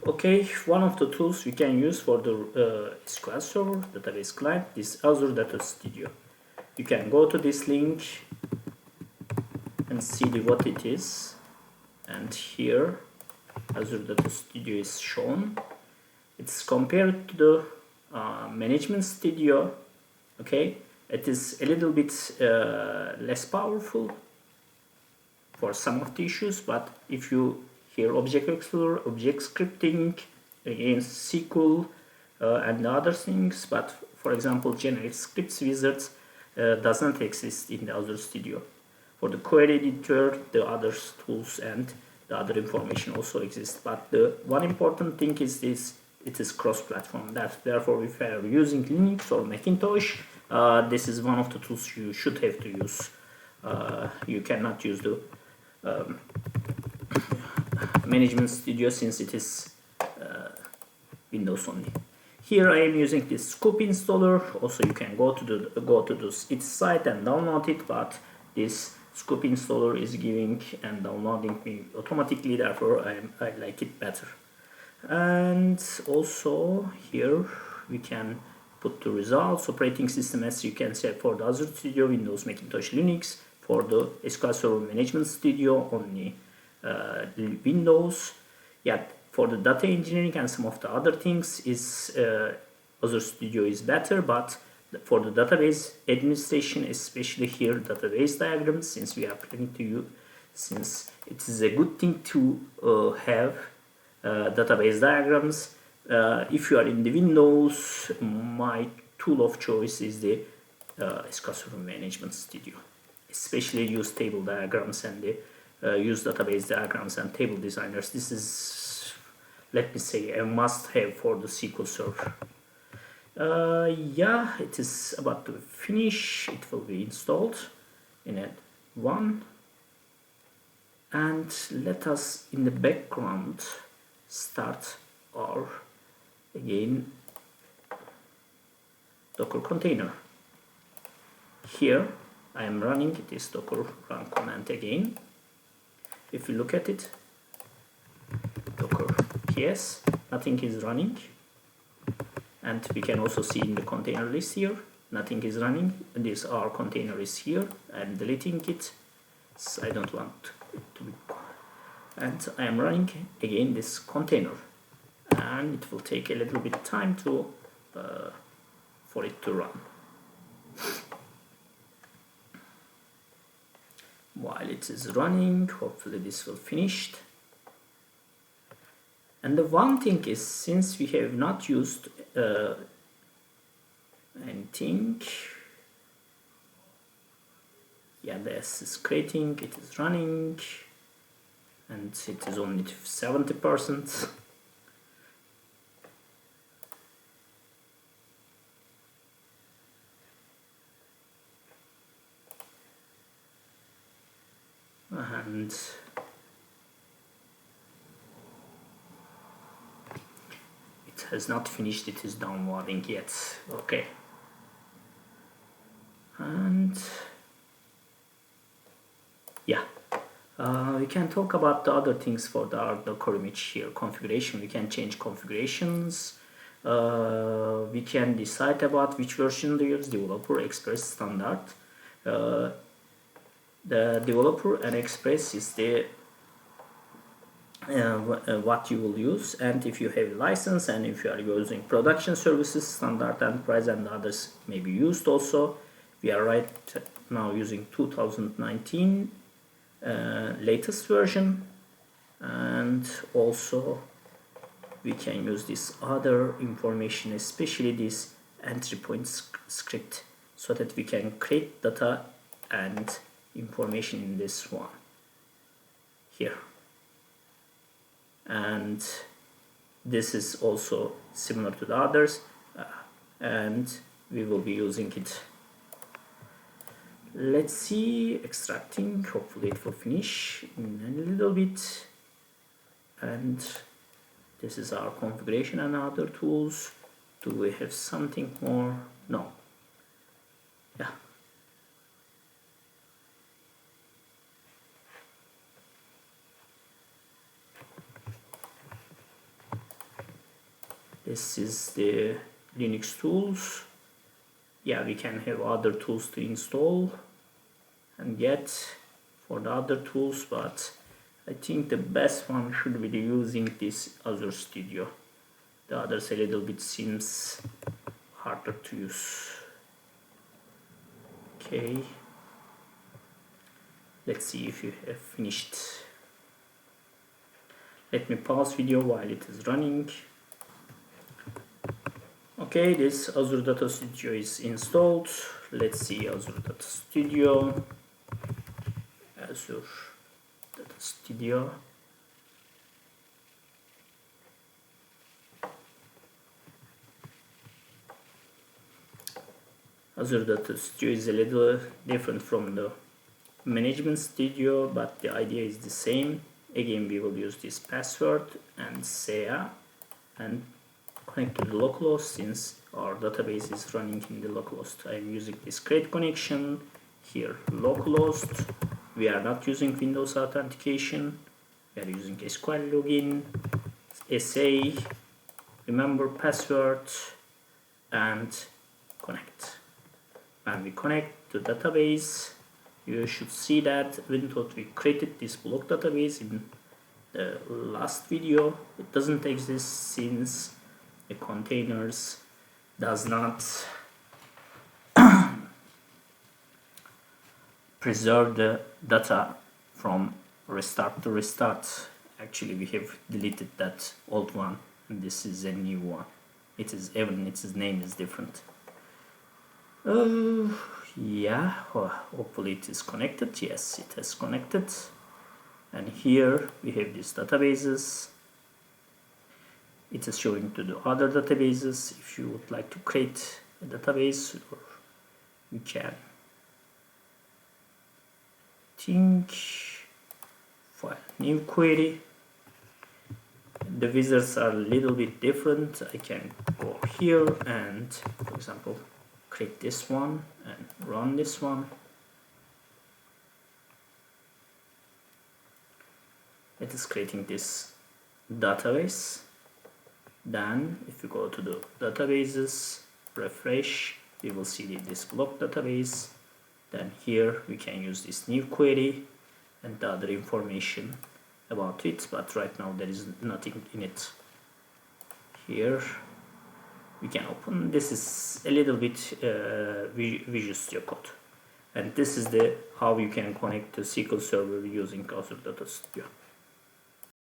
Okay, one of the tools we can use for the SQL Server database client is Azure Data Studio. You can go to this link and see what it is, and here Azure Data Studio is shown. It's compared to the Management Studio. Okay, it is a little bit less powerful for some of the issues, but if you hear Object Explorer, Object Scripting, again SQL and other things, but for example generic scripts wizards does not exist in the Azure Studio. For the query editor, the other tools and the other information also exists, but the one important thing is this: it is cross-platform. Therefore, if you are using Linux or Macintosh, this is one of the tools you should have to use. You cannot use the Management Studio since it is Windows only. Here I am using this scoop installer. Also, you can go to its site and download it, but this scoop installer is giving and downloading me automatically. Therefore, I like it better. And also here we can put the results, operating system as you can set for the Azure Studio, Windows, Macintosh, Linux. For the SQL Server Management Studio, only Windows. Yeah, for the data engineering and some of the other things is Azure Studio is better, but for the database administration, especially here database diagrams, since we are planning to use, since it is a good thing to have database diagrams. If you are in the Windows, my tool of choice is the SQL Server Management Studio. Especially use table diagrams and use database diagrams and table designers. This is, let me say, a must-have for the SQL Server. Yeah, it is about to finish. It will be installed in a one. And let us, in the background, start our, again, Docker container. Here I am running this docker run command again. If you look at it, docker ps, nothing is running, and we can also see in the container list here nothing is running. This our container is here. I'm deleting it, so I don't want it to be, and I am running again this container, and it will take a little bit time to for it to run. While it is running, hopefully this will finish. And the one thing is, since we have not used anything, yeah, this is creating, it is running, and it is only 70%. And it has not finished, it is downloading yet. Okay, and yeah, we can talk about the other things for the Docker image here. Configuration, we can change configurations, we can decide about which version to use, developer, express, standard. The developer and express is the what you will use, and if you have license and if you are using production services, standard, enterprise, and others may be used also. We are right now using 2019 latest version, and also we can use this other information, especially this entry point script, so that we can create data and information in this one here. And this is also similar to the others, and we will be using it. Let's see, extracting, hopefully it will finish in a little bit. And this is our configuration and other tools. Do we have something more? No. Yeah. This is the Linux tools. Yeah, we can have other tools to install and get for the other tools, but I think the best one should be using this Azure Studio. The others a little bit seems harder to use. Okay, let's see if you have finished. Let me pause video while it is running. Okay, this Azure Data Studio is installed. Let's see Azure Data Studio. Azure Data Studio. Azure Data Studio is a little different from the Management Studio, but the idea is the same. Again, we will use this password and SEA and connect to the localhost since our database is running in the localhost. I am using this create connection here, localhost. We are not using Windows authentication. We are using SQL login, SA, remember password, and connect. When we connect to database, you should see that we created this block database in the last video. It doesn't exist since the containers does not preserve the data from restart to restart. Actually, we have deleted that old one and this is a new one. It is even its name is different. Yeah, hopefully it is connected. Yes, it has connected. And here we have these databases. It is showing to the other databases. If you would like to create a database, or you can file new query. The wizards are a little bit different. I can go here and, for example, create this one and run this one. It is creating this database. Then if you go to the databases, refresh, we will see this block database. Then here we can use this new query and the other information about it, but right now there is nothing in it. Here we can open. This is a little bit Visual Studio Code, and this is the how you can connect to SQL Server using Azure Data Studio.